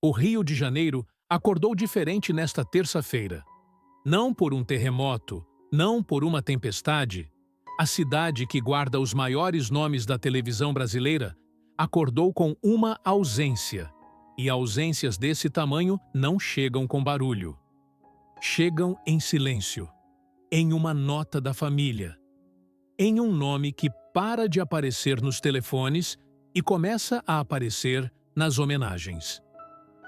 O Rio de Janeiro acordou diferente nesta terça-feira. Não por um terremoto, não por uma tempestade, a cidade que guarda os maiores nomes da televisão brasileira acordou com uma ausência. E ausências desse tamanho não chegam com barulho. Chegam em silêncio, em uma nota da família, em um nome que para de aparecer nos telefones e começa a aparecer nas homenagens.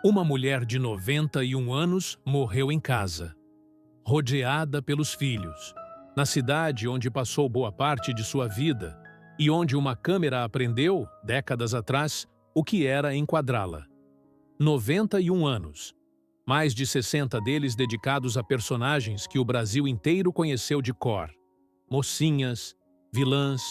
Uma mulher de 91 anos morreu em casa, rodeada pelos filhos, na cidade onde passou boa parte de sua vida e onde uma câmera aprendeu, décadas atrás, o que era enquadrá-la. 91 anos, mais de 60 deles dedicados a personagens que o Brasil inteiro conheceu de cor. Mocinhas, vilãs,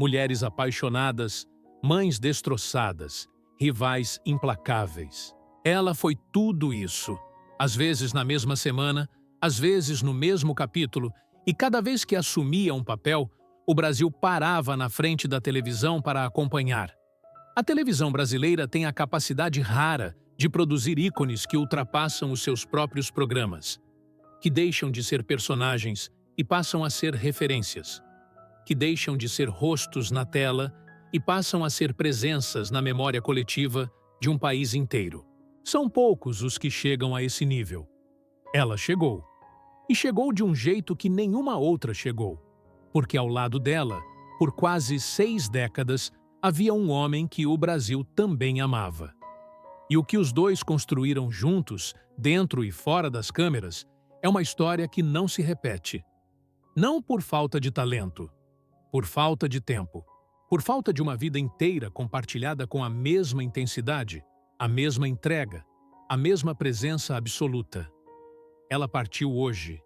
mulheres apaixonadas, mães destroçadas, rivais implacáveis. Ela foi tudo isso, às vezes na mesma semana, às vezes no mesmo capítulo, e cada vez que assumia um papel, o Brasil parava na frente da televisão para acompanhar. A televisão brasileira tem a capacidade rara de produzir ícones que ultrapassam os seus próprios programas, que deixam de ser personagens e passam a ser referências, que deixam de ser rostos na tela e passam a ser presenças na memória coletiva de um país inteiro. São poucos os que chegam a esse nível. Ela chegou. E chegou de um jeito que nenhuma outra chegou, porque ao lado dela, por quase 6 décadas, havia um homem que o Brasil também amava. E o que os dois construíram juntos, dentro e fora das câmeras, é uma história que não se repete. Não por falta de talento, por falta de tempo, por falta de uma vida inteira compartilhada com a mesma intensidade, a mesma entrega, a mesma presença absoluta. Ela partiu hoje,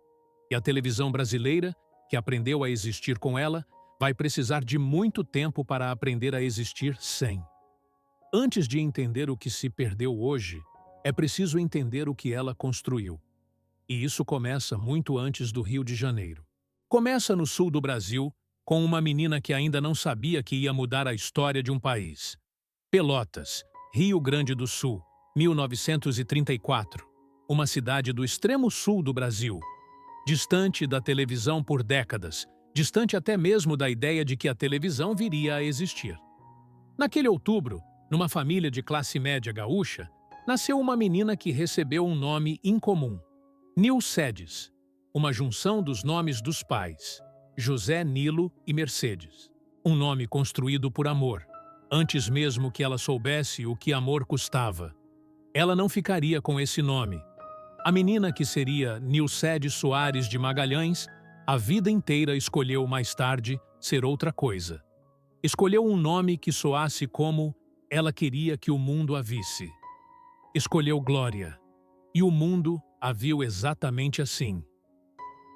e a televisão brasileira, que aprendeu a existir com ela, vai precisar de muito tempo para aprender a existir sem. Antes de entender o que se perdeu hoje, é preciso entender o que ela construiu. E isso começa muito antes do Rio de Janeiro. Começa no sul do Brasil, com uma menina que ainda não sabia que ia mudar a história de um país. Pelotas, Rio Grande do Sul, 1934. Uma cidade do extremo sul do Brasil. Distante da televisão por décadas, distante até mesmo da ideia de que a televisão viria a existir. Naquele outubro, numa família de classe média gaúcha, nasceu uma menina que recebeu um nome incomum. Nilcedes, uma junção dos nomes dos pais, José, Nilo e Mercedes. Um nome construído por amor, antes mesmo que ela soubesse o que amor custava. Ela não ficaria com esse nome. A menina que seria Nilcedes Soares de Magalhães, a vida inteira escolheu mais tarde ser outra coisa. Escolheu um nome que soasse como ela queria que o mundo a visse. Escolheu Glória, e o mundo a viu exatamente assim.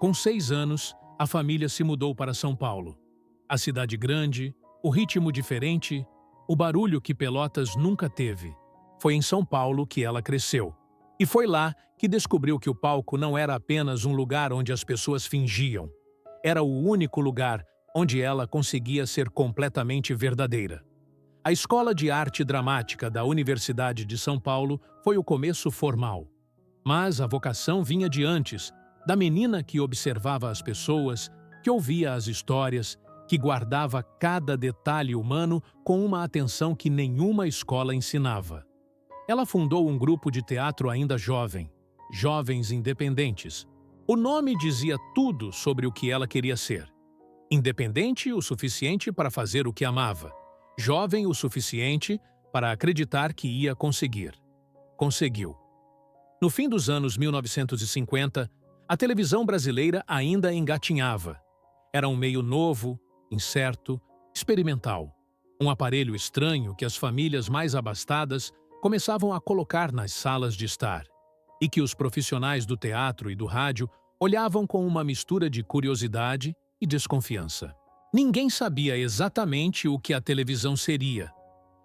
Com 6 anos, a família se mudou para São Paulo. A cidade grande, o ritmo diferente, o barulho que Pelotas nunca teve. Foi em São Paulo que ela cresceu. E foi lá que descobriu que o palco não era apenas um lugar onde as pessoas fingiam. Era o único lugar onde ela conseguia ser completamente verdadeira. A Escola de Arte Dramática da Universidade de São Paulo foi o começo formal. Mas a vocação vinha de antes, da menina que observava as pessoas, que ouvia as histórias, que guardava cada detalhe humano com uma atenção que nenhuma escola ensinava. Ela fundou um grupo de teatro ainda jovem, Jovens Independentes. O nome dizia tudo sobre o que ela queria ser. Independente o suficiente para fazer o que amava. Jovem o suficiente para acreditar que ia conseguir. Conseguiu. No fim dos anos 1950, a televisão brasileira ainda engatinhava. Era um meio novo, incerto, experimental. Um aparelho estranho que as famílias mais abastadas começavam a colocar nas salas de estar, e que os profissionais do teatro e do rádio olhavam com uma mistura de curiosidade e desconfiança. Ninguém sabia exatamente o que a televisão seria.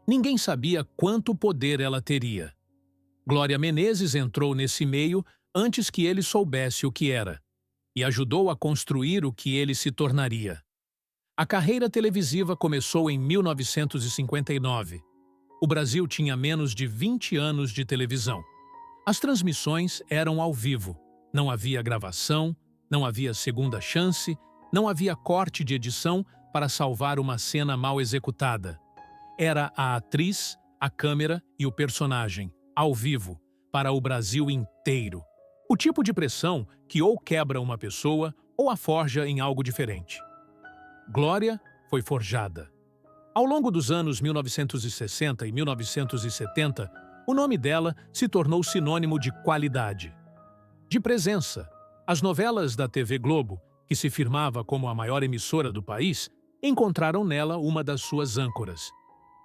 Ninguém sabia quanto poder ela teria. Glória Menezes entrou nesse meio antes que ele soubesse o que era, e ajudou a construir o que ele se tornaria. A carreira televisiva começou em 1959. O Brasil tinha menos de 20 anos de televisão. As transmissões eram ao vivo. Não havia gravação, não havia segunda chance, não havia corte de edição para salvar uma cena mal executada. Era a atriz, a câmera e o personagem, ao vivo, para o Brasil inteiro. O tipo de pressão que ou quebra uma pessoa ou a forja em algo diferente. Glória foi forjada. Ao longo dos anos 1960 e 1970, o nome dela se tornou sinônimo de qualidade, de presença. As novelas da TV Globo, que se firmava como a maior emissora do país, encontraram nela uma das suas âncoras.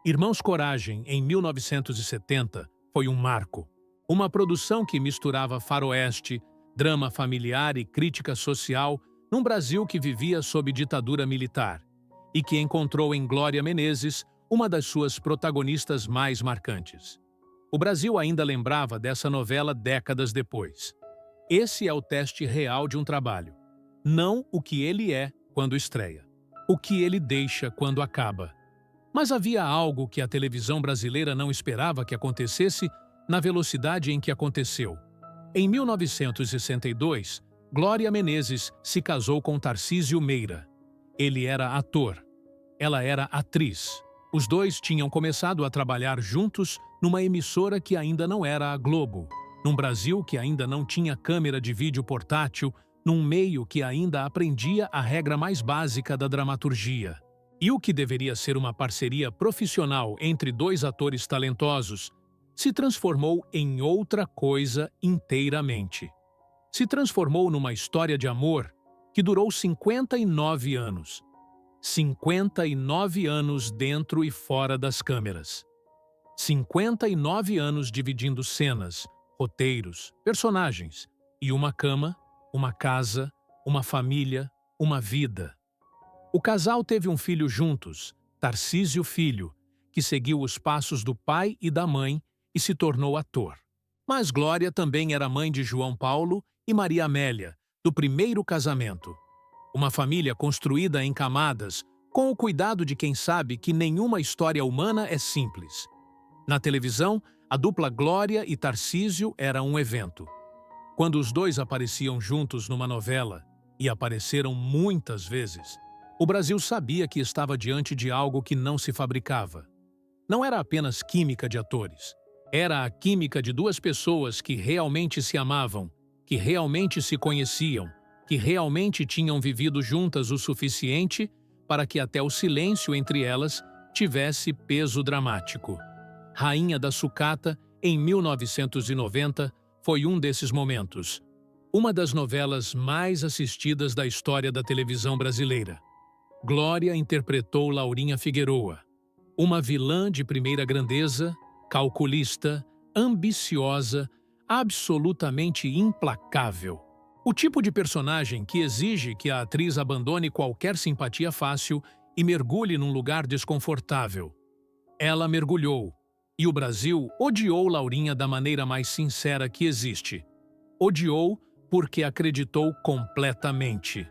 Irmãos Coragem, em 1970, foi um marco. Uma produção que misturava faroeste, drama familiar e crítica social num Brasil que vivia sob ditadura militar e que encontrou em Glória Menezes uma das suas protagonistas mais marcantes. O Brasil ainda lembrava dessa novela décadas depois. Esse é o teste real de um trabalho. Não o que ele é quando estreia. O que ele deixa quando acaba. Mas havia algo que a televisão brasileira não esperava que acontecesse na velocidade em que aconteceu. Em 1962, Glória Menezes se casou com Tarcísio Meira. Ele era ator. Ela era atriz. Os dois tinham começado a trabalhar juntos numa emissora que ainda não era a Globo, num Brasil que ainda não tinha câmera de vídeo portátil, num meio que ainda aprendia a regra mais básica da dramaturgia. E o que deveria ser uma parceria profissional entre dois atores talentosos se transformou em outra coisa inteiramente. Se transformou numa história de amor que durou 59 anos. 59 anos dentro e fora das câmeras. 59 anos dividindo cenas, roteiros, personagens e uma cama, uma casa, uma família, uma vida. O casal teve um filho juntos, Tarcísio Filho, que seguiu os passos do pai e da mãe e se tornou ator. Mas Glória também era mãe de João Paulo e Maria Amélia, do primeiro casamento. Uma família construída em camadas, com o cuidado de quem sabe que nenhuma história humana é simples. Na televisão, a dupla Glória e Tarcísio era um evento. Quando os dois apareciam juntos numa novela, e apareceram muitas vezes, o Brasil sabia que estava diante de algo que não se fabricava. Não era apenas química de atores. Era a química de duas pessoas que realmente se amavam, que realmente se conheciam, que realmente tinham vivido juntas o suficiente para que até o silêncio entre elas tivesse peso dramático. Rainha da Sucata, em 1990, foi um desses momentos. Uma das novelas mais assistidas da história da televisão brasileira. Glória interpretou Laurinha Figueroa, uma vilã de primeira grandeza, calculista, ambiciosa, absolutamente implacável. O tipo de personagem que exige que a atriz abandone qualquer simpatia fácil e mergulhe num lugar desconfortável. Ela mergulhou, e o Brasil odiou Laurinha da maneira mais sincera que existe. Odiou porque acreditou completamente.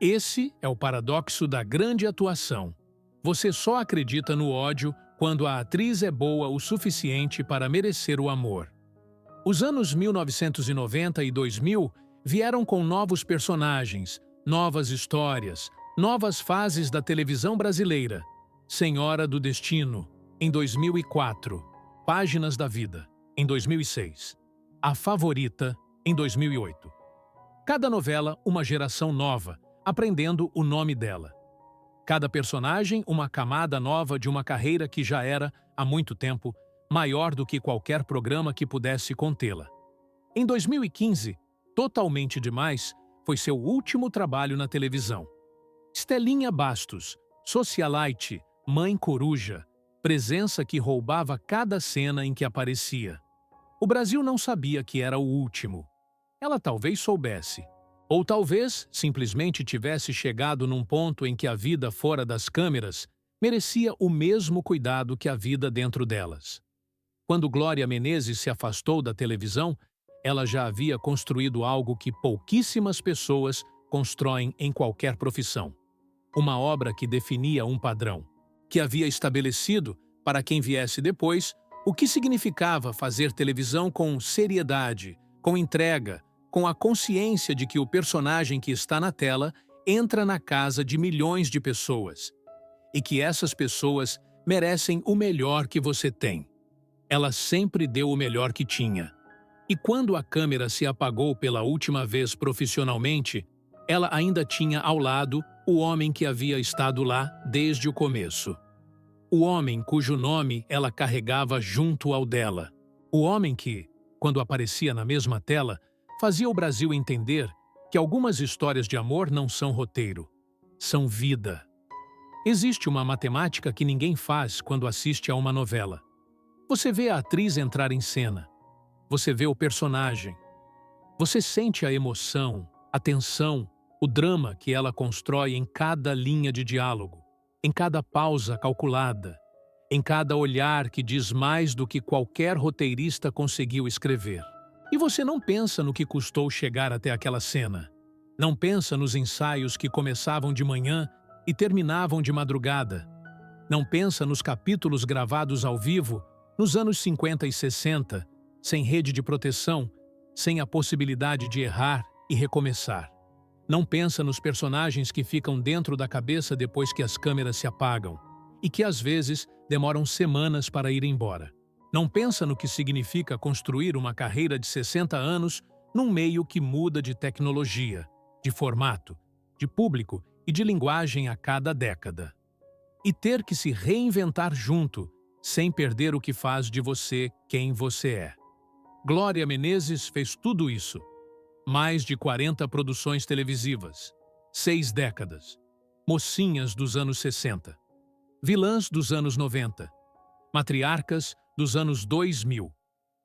Esse é o paradoxo da grande atuação. Você só acredita no ódio quando a atriz é boa o suficiente para merecer o amor. Os anos 1990 e 2000 vieram com novos personagens, novas histórias, novas fases da televisão brasileira. Senhora do Destino, em 2004. Páginas da Vida, em 2006. A Favorita, em 2008. Cada novela, uma geração nova, aprendendo o nome dela. Cada personagem, uma camada nova de uma carreira que já era, há muito tempo, maior do que qualquer programa que pudesse contê-la. Em 2015, Totalmente Demais foi seu último trabalho na televisão. Estelinha Bastos, socialite, mãe coruja, presença que roubava cada cena em que aparecia. O Brasil não sabia que era o último. Ela talvez soubesse. Ou talvez simplesmente tivesse chegado num ponto em que a vida fora das câmeras merecia o mesmo cuidado que a vida dentro delas. Quando Glória Menezes se afastou da televisão, ela já havia construído algo que pouquíssimas pessoas constroem em qualquer profissão. Uma obra que definia um padrão, que havia estabelecido, para quem viesse depois, o que significava fazer televisão com seriedade, com entrega, com a consciência de que o personagem que está na tela entra na casa de milhões de pessoas e que essas pessoas merecem o melhor que você tem. Ela sempre deu o melhor que tinha. E quando a câmera se apagou pela última vez profissionalmente, ela ainda tinha ao lado o homem que havia estado lá desde o começo. O homem cujo nome ela carregava junto ao dela. O homem que, quando aparecia na mesma tela, fazia o Brasil entender que algumas histórias de amor não são roteiro, são vida. Existe uma matemática que ninguém faz quando assiste a uma novela. Você vê a atriz entrar em cena. Você vê o personagem. Você sente a emoção, a tensão, o drama que ela constrói em cada linha de diálogo, em cada pausa calculada, em cada olhar que diz mais do que qualquer roteirista conseguiu escrever. E você não pensa no que custou chegar até aquela cena. Não pensa nos ensaios que começavam de manhã e terminavam de madrugada. Não pensa nos capítulos gravados ao vivo nos anos 50 e 60, sem rede de proteção, sem a possibilidade de errar e recomeçar. Não pensa nos personagens que ficam dentro da cabeça depois que as câmeras se apagam e que às vezes demoram semanas para ir embora. Não pensa no que significa construir uma carreira de 60 anos num meio que muda de tecnologia, de formato, de público e de linguagem a cada década. E ter que se reinventar junto, sem perder o que faz de você quem você é. Glória Menezes fez tudo isso. Mais de 40 produções televisivas, 6 décadas, mocinhas dos anos 60, vilãs dos anos 90, matriarcas dos anos 2000.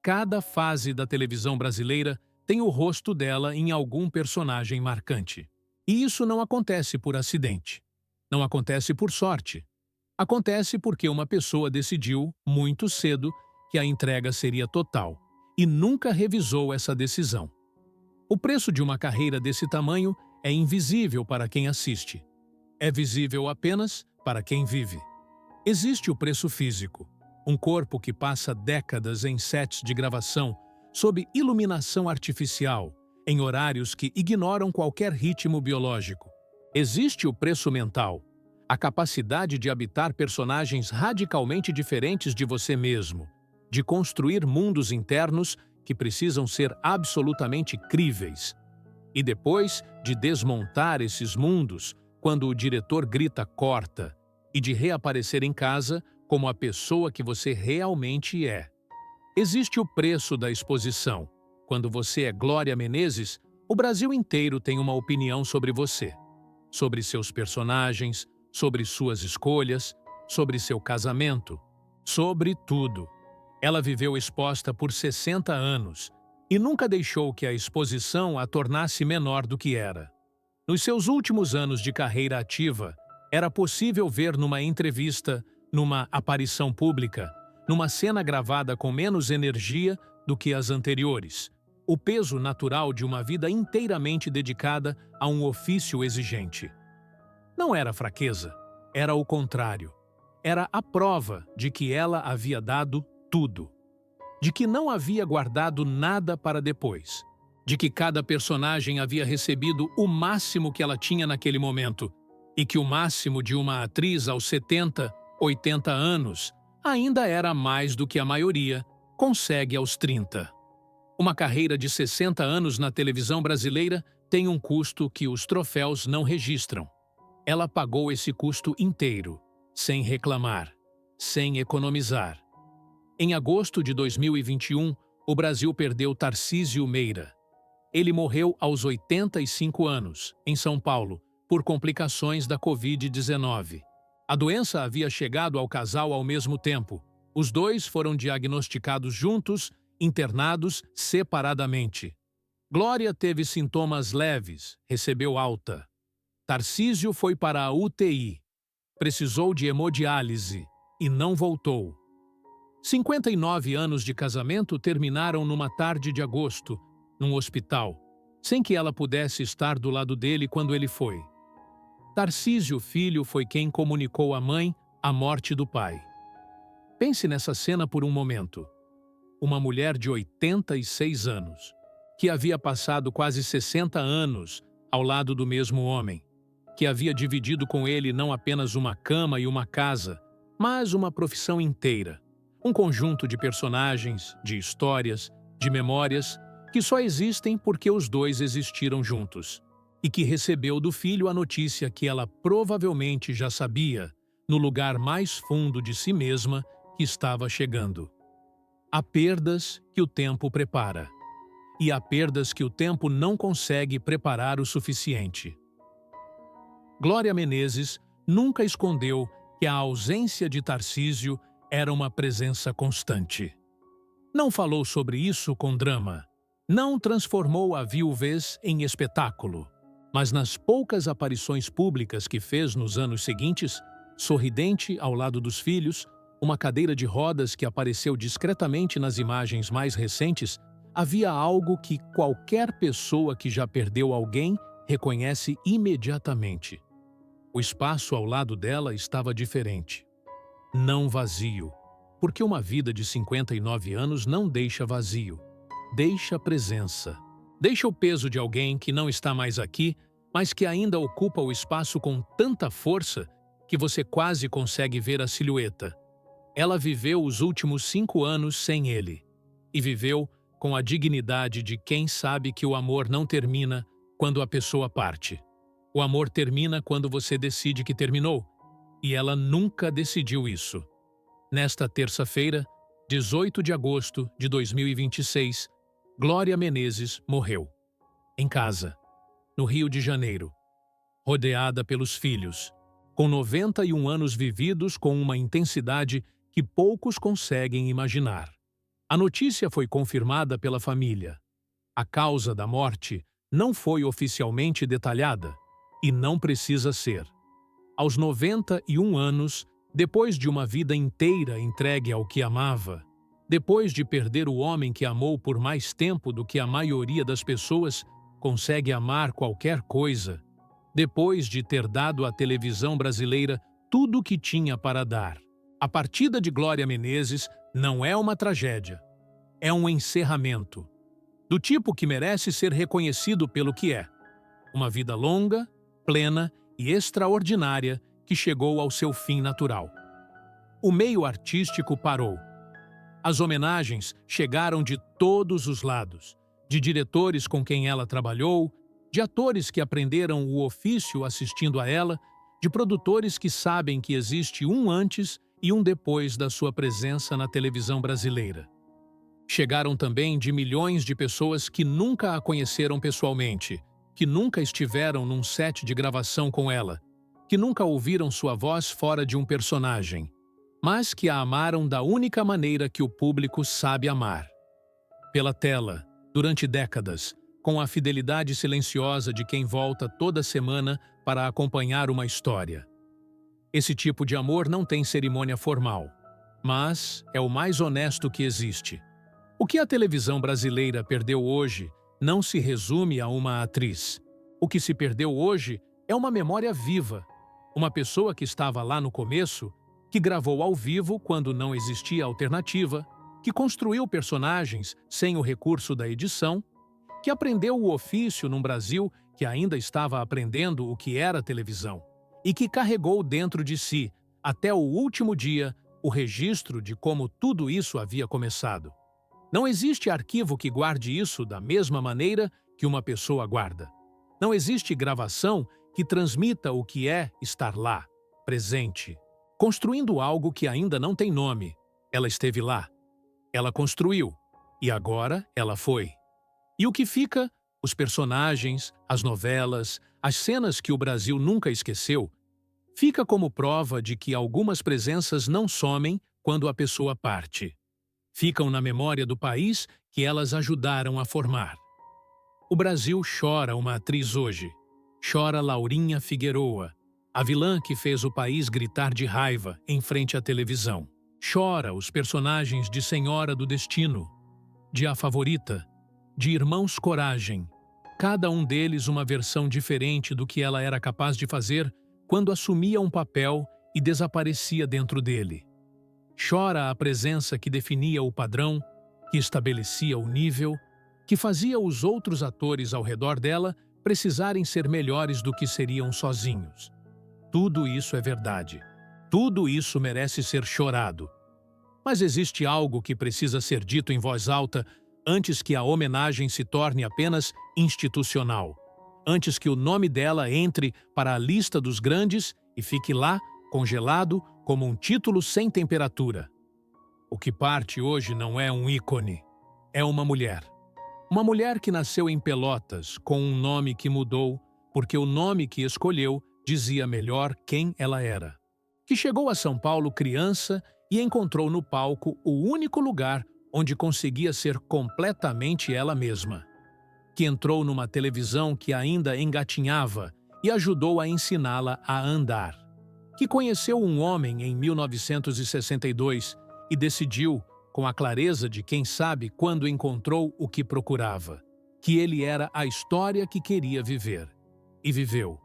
Cada fase da televisão brasileira tem o rosto dela em algum personagem marcante. E isso não acontece por acidente. Não acontece por sorte. Acontece porque uma pessoa decidiu, muito cedo, que a entrega seria total e nunca revisou essa decisão. O preço de uma carreira desse tamanho é invisível para quem assiste. É visível apenas para quem vive. Existe o preço físico, um corpo que passa décadas em sets de gravação, sob iluminação artificial, em horários que ignoram qualquer ritmo biológico. Existe o preço mental, a capacidade de habitar personagens radicalmente diferentes de você mesmo, de construir mundos internos que precisam ser absolutamente críveis. E depois de desmontar esses mundos, quando o diretor grita corta, e de reaparecer em casa como a pessoa que você realmente é. Existe o preço da exposição. Quando você é Glória Menezes, o Brasil inteiro tem uma opinião sobre você, sobre seus personagens, sobre suas escolhas, sobre seu casamento, sobre tudo. Ela viveu exposta por 60 anos e nunca deixou que a exposição a tornasse menor do que era. Nos seus últimos anos de carreira ativa, era possível ver numa entrevista, numa aparição pública, numa cena gravada com menos energia do que as anteriores, o peso natural de uma vida inteiramente dedicada a um ofício exigente. Não era fraqueza, era o contrário. Era a prova de que ela havia dado tudo. De que não havia guardado nada para depois. De que cada personagem havia recebido o máximo que ela tinha naquele momento. E que o máximo de uma atriz aos 70, 80 anos ainda era mais do que a maioria consegue aos 30. Uma carreira de 60 anos na televisão brasileira tem um custo que os troféus não registram. Ela pagou esse custo inteiro, sem reclamar, sem economizar. Em agosto de 2021, o Brasil perdeu Tarcísio Meira. Ele morreu aos 85 anos, em São Paulo, por complicações da Covid-19. A doença havia chegado ao casal ao mesmo tempo. Os dois foram diagnosticados juntos, internados separadamente. Glória teve sintomas leves, recebeu alta. Tarcísio foi para a UTI. Precisou de hemodiálise e não voltou. 59 anos de casamento terminaram numa tarde de agosto, num hospital, sem que ela pudesse estar do lado dele quando ele foi. Tarcísio, filho, foi quem comunicou à mãe a morte do pai. Pense nessa cena por um momento. Uma mulher de 86 anos, que havia passado quase 60 anos ao lado do mesmo homem, que havia dividido com ele não apenas uma cama e uma casa, mas uma profissão inteira, um conjunto de personagens, de histórias, de memórias que só existem porque os dois existiram juntos, e que recebeu do filho a notícia que ela provavelmente já sabia, no lugar mais fundo de si mesma, que estava chegando. Há perdas que o tempo prepara, e há perdas que o tempo não consegue preparar o suficiente. Glória Menezes nunca escondeu que a ausência de Tarcísio era uma presença constante. Não falou sobre isso com drama, não transformou a viuvez em espetáculo, mas nas poucas aparições públicas que fez nos anos seguintes, sorridente ao lado dos filhos, uma cadeira de rodas que apareceu discretamente nas imagens mais recentes, havia algo que qualquer pessoa que já perdeu alguém reconhece imediatamente. O espaço ao lado dela estava diferente. Não vazio, porque uma vida de 59 anos não deixa vazio. Deixa presença. Deixa o peso de alguém que não está mais aqui, mas que ainda ocupa o espaço com tanta força que você quase consegue ver a silhueta. Ela viveu os últimos 5 anos sem ele. E viveu com a dignidade de quem sabe que o amor não termina quando a pessoa parte. O amor termina quando você decide que terminou. E ela nunca decidiu isso. Nesta terça-feira, 18 de agosto de 2026, Glória Menezes morreu. Em casa, no Rio de Janeiro, rodeada pelos filhos, com 91 anos vividos com uma intensidade que poucos conseguem imaginar. A notícia foi confirmada pela família. A causa da morte não foi oficialmente detalhada e não precisa ser. Aos 91 anos, depois de uma vida inteira entregue ao que amava, depois de perder o homem que amou por mais tempo do que a maioria das pessoas consegue amar qualquer coisa, depois de ter dado à televisão brasileira tudo o que tinha para dar, a partida de Glória Menezes não é uma tragédia, é um encerramento, do tipo que merece ser reconhecido pelo que é. Uma vida longa, plena e extraordinária que chegou ao seu fim natural. O meio artístico parou. As homenagens chegaram de todos os lados, de diretores com quem ela trabalhou, de atores que aprenderam o ofício assistindo a ela, de produtores que sabem que existe um antes e um depois da sua presença na televisão brasileira. Chegaram também de milhões de pessoas que nunca a conheceram pessoalmente, que nunca estiveram num set de gravação com ela, que nunca ouviram sua voz fora de um personagem, mas que a amaram da única maneira que o público sabe amar. Pela tela, durante décadas, com a fidelidade silenciosa de quem volta toda semana para acompanhar uma história. Esse tipo de amor não tem cerimônia formal, mas é o mais honesto que existe. O que a televisão brasileira perdeu hoje não se resume a uma atriz. O que se perdeu hoje é uma memória viva, uma pessoa que estava lá no começo, que gravou ao vivo quando não existia alternativa, que construiu personagens sem o recurso da edição, que aprendeu o ofício num Brasil que ainda estava aprendendo o que era televisão e que carregou dentro de si, até o último dia, o registro de como tudo isso havia começado. Não existe arquivo que guarde isso da mesma maneira que uma pessoa guarda. Não existe gravação que transmita o que é estar lá, presente, construindo algo que ainda não tem nome. Ela esteve lá. Ela construiu. E agora ela foi. E o que fica? Os personagens, as novelas, as cenas que o Brasil nunca esqueceu, fica como prova de que algumas presenças não somem quando a pessoa parte. Ficam na memória do país que elas ajudaram a formar. O Brasil chora uma atriz hoje. Chora Laurinha Figueroa, a vilã que fez o país gritar de raiva em frente à televisão. Chora os personagens de Senhora do Destino, de A Favorita, de Irmãos Coragem, cada um deles uma versão diferente do que ela era capaz de fazer quando assumia um papel e desaparecia dentro dele. Chora a presença que definia o padrão, que estabelecia o nível, que fazia os outros atores ao redor dela precisarem ser melhores do que seriam sozinhos. Tudo isso é verdade. Tudo isso merece ser chorado. Mas existe algo que precisa ser dito em voz alta antes que a homenagem se torne apenas institucional, antes que o nome dela entre para a lista dos grandes e fique lá, congelado, como um título sem temperatura. O que parte hoje não é um ícone, é uma mulher. Uma mulher que nasceu em Pelotas, com um nome que mudou, porque o nome que escolheu dizia melhor quem ela era. Que chegou a São Paulo criança e encontrou no palco o único lugar onde conseguia ser completamente ela mesma. Que entrou numa televisão que ainda engatinhava e ajudou a ensiná-la a andar. Que conheceu um homem em 1962 e decidiu, com a clareza de quem sabe quando encontrou o que procurava, que ele era a história que queria viver. E viveu.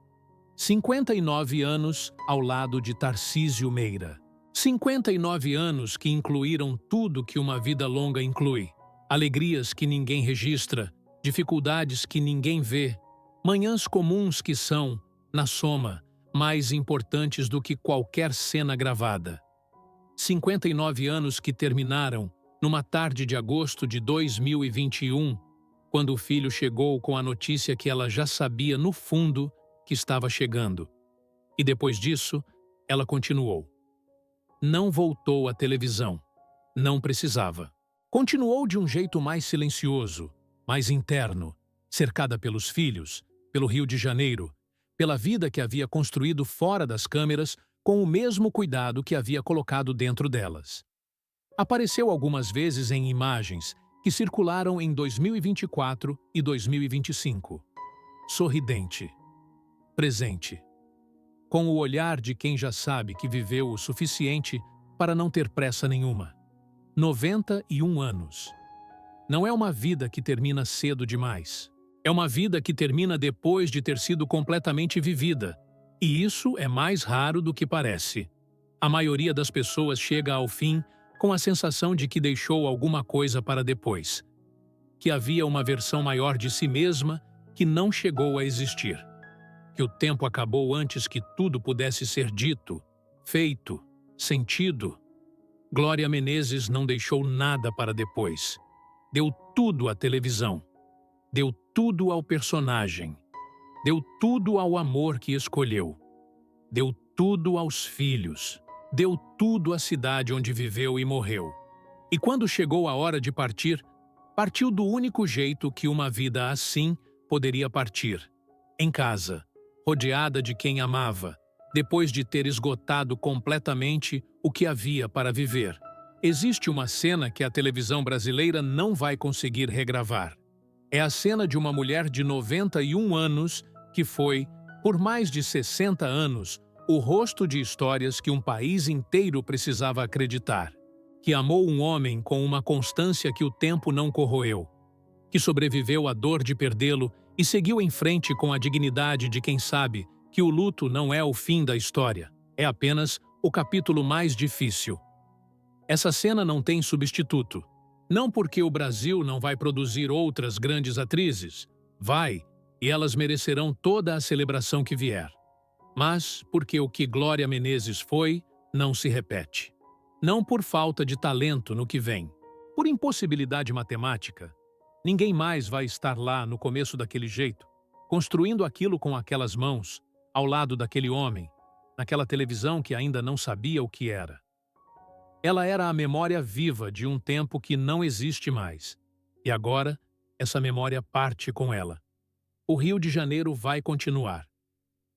59 anos ao lado de Tarcísio Meira. 59 anos que incluíram tudo que uma vida longa inclui. Alegrias que ninguém registra, dificuldades que ninguém vê, manhãs comuns que são, na soma, mais importantes do que qualquer cena gravada. 59 anos que terminaram numa tarde de agosto de 2021, quando o filho chegou com a notícia que ela já sabia no fundo que estava chegando. E depois disso, ela continuou. Não voltou à televisão. Não precisava. Continuou de um jeito mais silencioso, mais interno, cercada pelos filhos, pelo Rio de Janeiro, pela vida que havia construído fora das câmeras com o mesmo cuidado que havia colocado dentro delas. Apareceu algumas vezes em imagens que circularam em 2024 e 2025. Sorridente. Presente. Com o olhar de quem já sabe que viveu o suficiente para não ter pressa nenhuma. 91 anos. Não é uma vida que termina cedo demais. É uma vida que termina depois de ter sido completamente vivida. E isso é mais raro do que parece. A maioria das pessoas chega ao fim com a sensação de que deixou alguma coisa para depois. Que havia uma versão maior de si mesma que não chegou a existir. Que o tempo acabou antes que tudo pudesse ser dito, feito, sentido. Glória Menezes não deixou nada para depois. Deu tudo à televisão. Deu tudo ao personagem. Deu tudo ao amor que escolheu. Deu tudo aos filhos. Deu tudo à cidade onde viveu e morreu. E quando chegou a hora de partir, partiu do único jeito que uma vida assim poderia partir. Em casa, rodeada de quem amava, depois de ter esgotado completamente o que havia para viver. Existe uma cena que a televisão brasileira não vai conseguir regravar. É a cena de uma mulher de 91 anos que foi, por mais de 60 anos, o rosto de histórias que um país inteiro precisava acreditar. Que amou um homem com uma constância que o tempo não corroeu. Que sobreviveu à dor de perdê-lo e seguiu em frente com a dignidade de quem sabe que o luto não é o fim da história, é apenas o capítulo mais difícil. Essa cena não tem substituto. Não porque o Brasil não vai produzir outras grandes atrizes. Vai, e elas merecerão toda a celebração que vier. Mas porque o que Glória Menezes foi, não se repete. Não por falta de talento no que vem. Por impossibilidade matemática. Ninguém mais vai estar lá no começo daquele jeito, construindo aquilo com aquelas mãos, ao lado daquele homem, naquela televisão que ainda não sabia o que era. Ela era a memória viva de um tempo que não existe mais. E agora, essa memória parte com ela. O Rio de Janeiro vai continuar.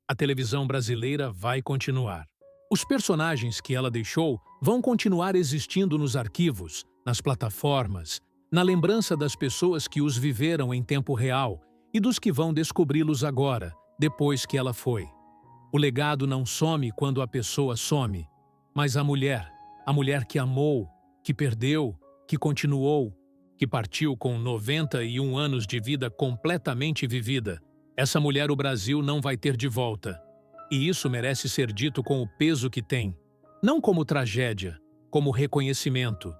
A televisão brasileira vai continuar. Os personagens que ela deixou vão continuar existindo nos arquivos, nas plataformas, na lembrança das pessoas que os viveram em tempo real e dos que vão descobri-los agora, depois que ela foi. O legado não some quando a pessoa some, mas a mulher que amou, que perdeu, que continuou, que partiu com 91 anos de vida completamente vivida, essa mulher o Brasil não vai ter de volta. E isso merece ser dito com o peso que tem, não como tragédia, como reconhecimento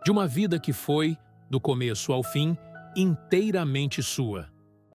de uma vida que foi, do começo ao fim, inteiramente sua.